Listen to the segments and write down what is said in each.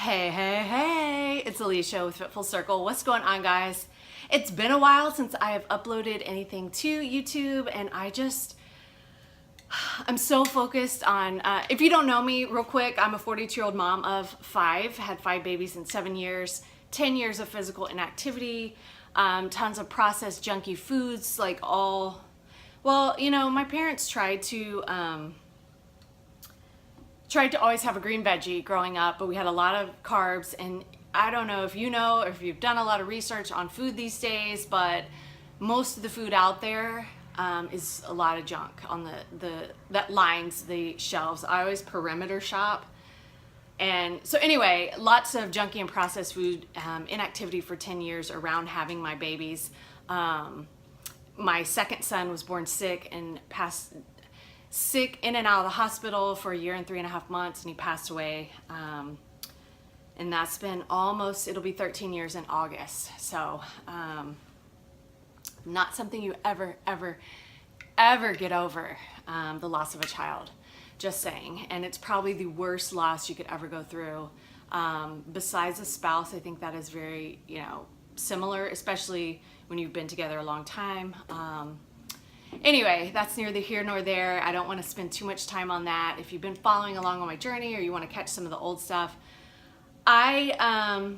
Hey, it's Alicia with Fitful Circle. What's going on, guys? It's been a while since I have uploaded anything to YouTube, and I'm so focused on, if you don't know me real quick, I'm a 42-year-old mom of 5, had 5 babies in 7 years, 10 years of physical inactivity, tons of processed junky foods, my parents tried to always have a green veggie growing up, but we had a lot of carbs, and I don't know if you know or if you've done a lot of research on food these days, but most of the food out there is a lot of junk on that lines the shelves. I always perimeter shop. And so anyway, lots of junky and processed food, inactivity for 10 years around having my babies. My second son was born sick and passed sick in and out of the hospital for 1 year and 3.5 months, and he passed away. And that's been it'll be 13 years in August. So not something you ever get over, the loss of a child, just saying. And it's probably the worst loss you could ever go through. Besides a spouse, I think that is very, similar, especially when you've been together a long time. Anyway, that's neither here nor there. I don't want to spend too much time on that. If you've been following along on my journey or you want to catch some of the old stuff, I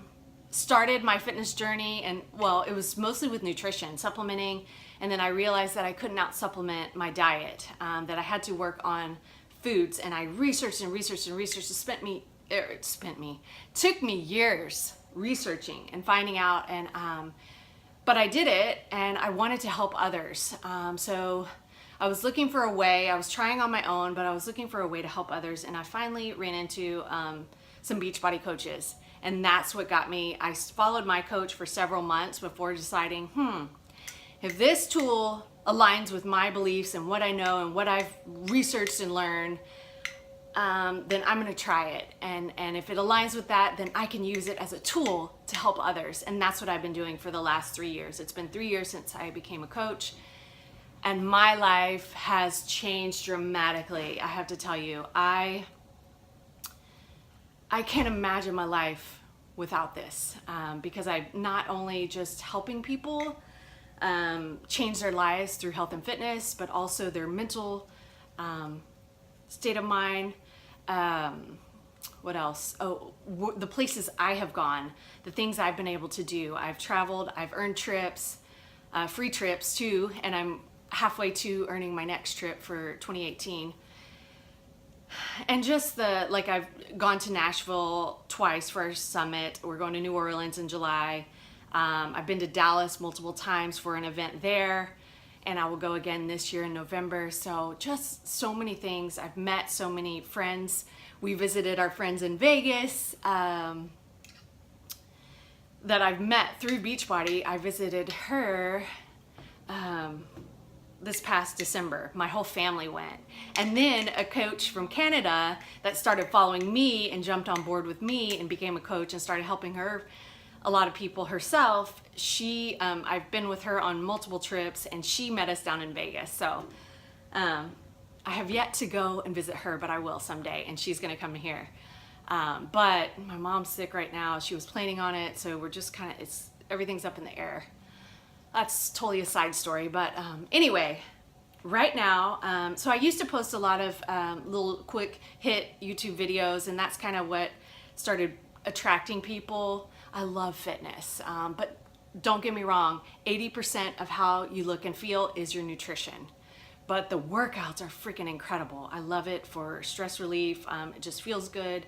started my fitness journey, and it was mostly with nutrition, supplementing, and then I realized that I couldn't out-supplement my diet, that I had to work on foods, and I researched and researched and researched. It took me years researching and finding out, and but I did it, and I wanted to help others. So I was looking for a way. I was trying on my own, but I was looking for a way to help others, and I finally ran into some Beachbody coaches, and that's what got me. I followed my coach for several months before deciding, if this tool aligns with my beliefs and what I know and what I've researched and learned, then I'm gonna try it. And if it aligns with that, then I can use it as a tool to help others. And that's what I've been doing for the last 3 years. It's been 3 years since I became a coach, and my life has changed dramatically. I have to tell you, I can't imagine my life without this, because I'm not only just helping people change their lives through health and fitness, but also their mental state of mind. What else? The places I have gone, the things I've been able to do. I've traveled, I've earned trips, free trips too, and I'm halfway to earning my next trip for 2018. And just I've gone to Nashville twice for our summit. We're going to New Orleans in July. I've been to Dallas multiple times for an event there, and I will go again this year in November. So just so many things. I've met so many friends. We visited our friends in Vegas that I've met through Beachbody. I visited her this past December. My whole family went. And then a coach from Canada that started following me and jumped on board with me and became a coach and started helping a lot of people herself. I've been with her on multiple trips, and she met us down in Vegas. So I have yet to go and visit her, but I will someday, and she's gonna come here. But my mom's sick right now. She was planning on it, so we're just everything's up in the air. That's totally a side story, but anyway, right now, so I used to post a lot of little quick hit YouTube videos, and that's kind of what started attracting people. I love fitness, but don't get me wrong, 80% of how you look and feel is your nutrition. But the workouts are freaking incredible. I love it for stress relief. It just feels good.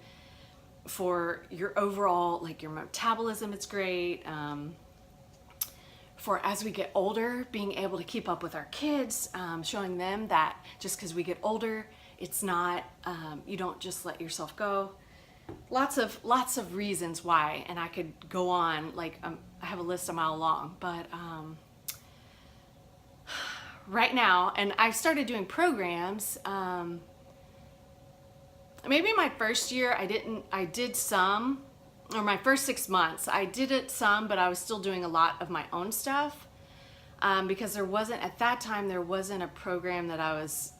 For your overall, your metabolism, it's great. For as we get older, being able to keep up with our kids, showing them that just because we get older, it's not, you don't just let yourself go. Lots of reasons why, and I could go on, I have a list a mile long, but right now, and I've started doing programs. Maybe my first year I did some, or my first 6 months, I did it some, but I was still doing a lot of my own stuff, because at that time, there wasn't a program that I was,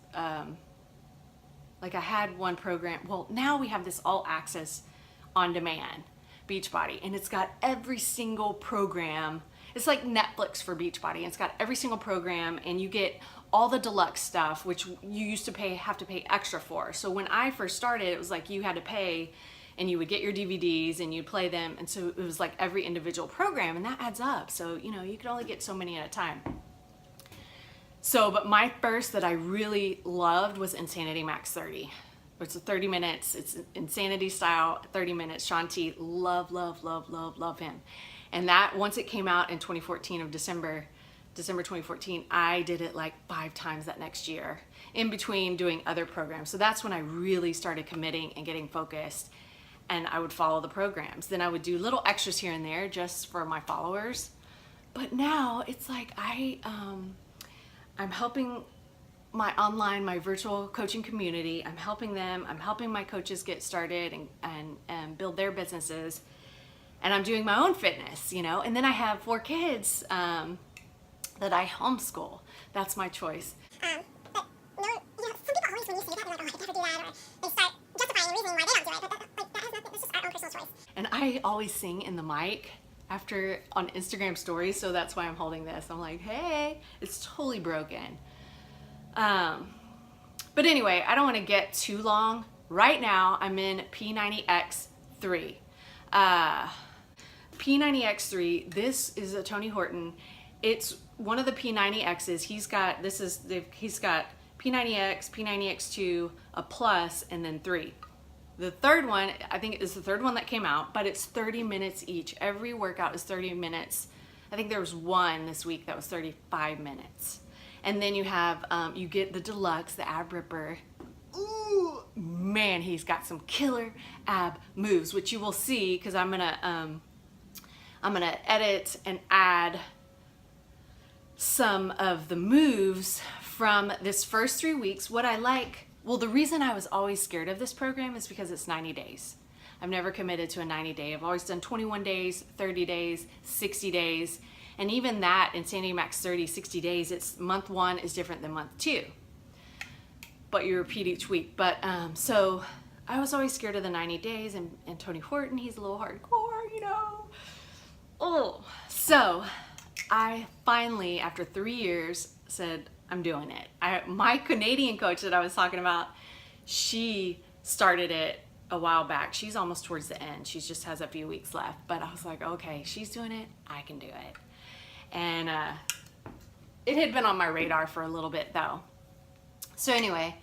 I had one program. Well, now we have this all access on demand Beachbody, and it's got every single program. It's like Netflix for Beachbody. It's got every single program, and you get all the deluxe stuff, which you used to have to pay extra for. So when I first started, it was like you had to pay, and you would get your DVDs and you'd play them, and so it was like every individual program, and that adds up. So you know, you could only get so many at a time. So, but my first that I really loved was Insanity Max 30. It's a 30 minutes, it's insanity style, 30 minutes. Sean T, love him. And that, once it came out in 2014 of December 2014, I did it like 5 times that next year in between doing other programs. So that's when I really started committing and getting focused, and I would follow the programs. Then I would do little extras here and there just for my followers. But now it's like I'm helping my virtual coaching community. I'm helping them. I'm helping my coaches get started and build their businesses. And I'm doing my own fitness, you know. And then I have 4 kids that I homeschool. That's my choice. But you know, some people always, when you say that, they're like, oh, I could never do that, or they start justifying and reasoning why they don't do it. But like, that has nothing. It's just our own personal choice. And I always sing in the mic after on Instagram stories, so that's why I'm holding this. I'm like, hey, it's totally broken. But anyway, I don't want to get too long. Right now, I'm in P90x3. P90x3, this is a Tony Horton. It's one of the P90Xs. He's got P90X, P90X2, a plus, and then 3. The third one, I think is the third one that came out, but it's 30 minutes each. Every workout is 30 minutes. I think there was one this week that was 35 minutes. And then you have, you get the deluxe, the ab ripper. Ooh, man, he's got some killer ab moves, which you will see, because I'm gonna edit and add some of the moves from this first 3 weeks. What I like, well, the reason I was always scared of this program is because it's 90 days. I've never committed to a 90 day. I've always done 21 days, 30 days, 60 days. And even that, Insanity Max 30, 60 days, it's month 1 is different than month 2. But you repeat each week. But so I was always scared of the 90 days, and Tony Horton, he's a little hardcore, you know. Oh, so I finally, after 3 years, said, I'm doing it. My Canadian coach that I was talking about, she started it a while back. She's almost towards the end. She just has a few weeks left. But I was like, okay, she's doing it, I can do it. And it had been on my radar for a little bit though. So anyway,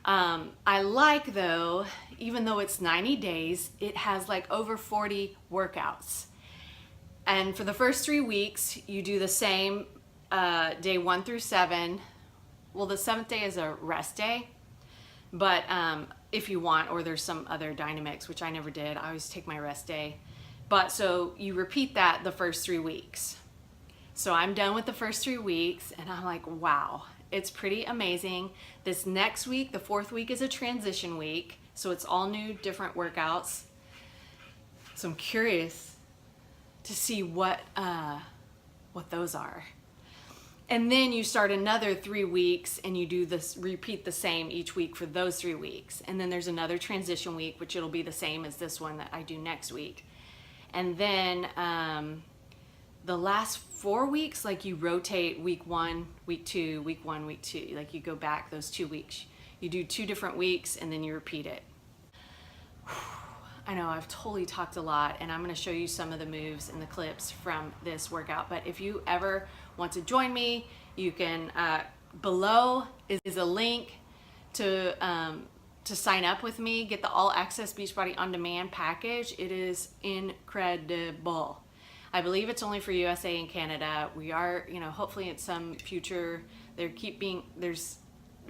I like though, even though it's 90 days, it has like over 40 workouts. And for the first 3 weeks, you do the same day 1 through 7. Well, the 7th day is a rest day, but if you want, or there's some other dynamics, which I never did. I always take my rest day. But so you repeat that the first 3 weeks. So I'm done with the first 3 weeks, and I'm like, wow, it's pretty amazing. This next week, the 4th week, is a transition week. So it's all new, different workouts. So I'm curious to see what those are. And then you start another 3 weeks, and you do this, repeat the same each week for those 3 weeks. And then there's another transition week, which it'll be the same as this one that I do next week. And then the last 4 weeks, like you rotate week 1, week 2, week 1, week 2. Like you go back those 2 weeks. You do 2 different weeks, and then you repeat it. I know I've totally talked a lot, and I'm going to show you some of the moves and the clips from this workout. But if you ever want to join me, you can, below is a link to sign up with me, get the all access Beachbody on demand package. It is incredible. I believe it's only for USA and Canada. We are, you know, hopefully in some future, there's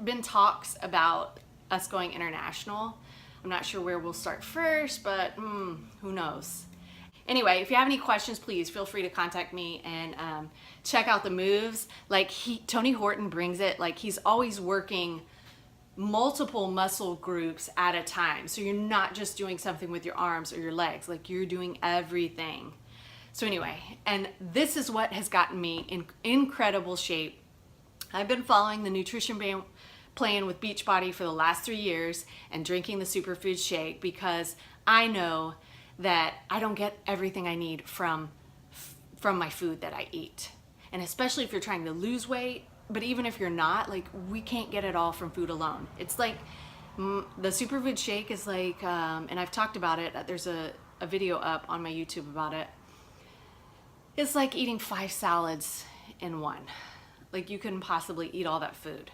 been talks about us going international. I'm not sure where we'll start first, but who knows. Anyway, if you have any questions, please feel free to contact me and check out the moves. Like Tony Horton brings it, like he's always working multiple muscle groups at a time. So you're not just doing something with your arms or your legs, like you're doing everything. So anyway, and this is what has gotten me in incredible shape. I've been following the nutrition plan with Beachbody for the last 3 years and drinking the superfood shake because I know that I don't get everything I need from my food that I eat. And especially if you're trying to lose weight, but even if you're not, like, we can't get it all from food alone. It's like the superfood shake is like, and I've talked about it, there's a video up on my YouTube about it. It's like eating 5 salads in one. Like, you couldn't possibly eat all that food.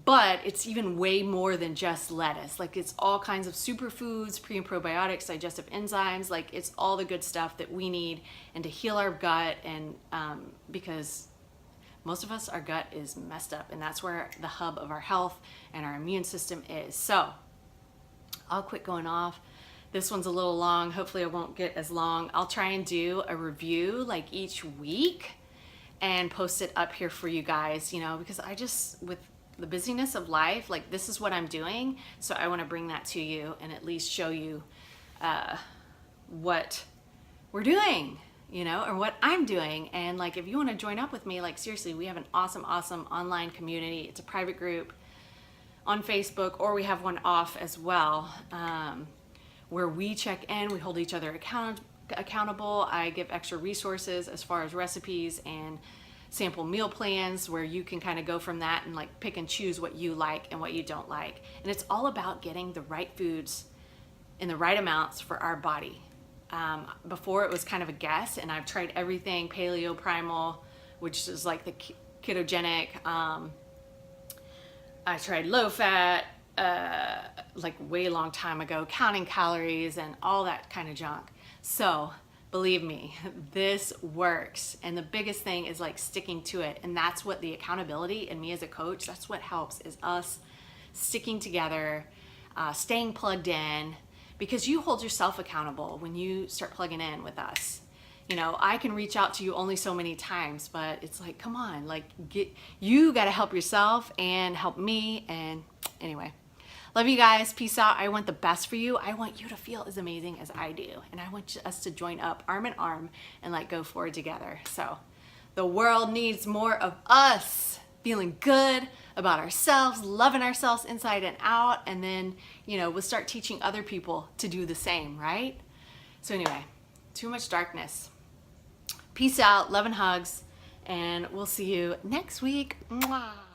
But it's even way more than just lettuce. Like, it's all kinds of superfoods, pre and probiotics, digestive enzymes. Like, it's all the good stuff that we need and to heal our gut. And because most of us, our gut is messed up, and that's where the hub of our health and our immune system is. So I'll quit going off. This one's a little long. Hopefully it won't get as long. I'll try and do a review like each week and post it up here for you guys, you know, because I just, with the busyness of life, like, this is what I'm doing. So I want to bring that to you and at least show you what we're doing, you know, or what I'm doing. And like, if you want to join up with me, like, seriously, we have an awesome online community. It's a private group on Facebook, or we have one off as well, where we check in, we hold each other accountable. I give extra resources as far as recipes and sample meal plans, where you can kind of go from that and like pick and choose what you like and what you don't like. And it's all about getting the right foods in the right amounts for our body. Before it was kind of a guess, and I've tried everything paleo, primal, which is like the ketogenic. I tried low fat, like way long time ago, counting calories and all that kind of junk. So believe me, this works. And the biggest thing is like sticking to it. And that's what the accountability, and me as a coach, that's what helps, is us sticking together, staying plugged in, because you hold yourself accountable when you start plugging in with us. You know, I can reach out to you only so many times, but it's like, come on, like, you got to help yourself and help me. And anyway, love you guys. Peace out. I want the best for you. I want you to feel as amazing as I do. And I want us to join up arm in arm and like go forward together. So the world needs more of us feeling good about ourselves, loving ourselves inside and out. And then, you know, we'll start teaching other people to do the same, right? So anyway, too much darkness. Peace out. Love and hugs. And we'll see you next week. Mwah.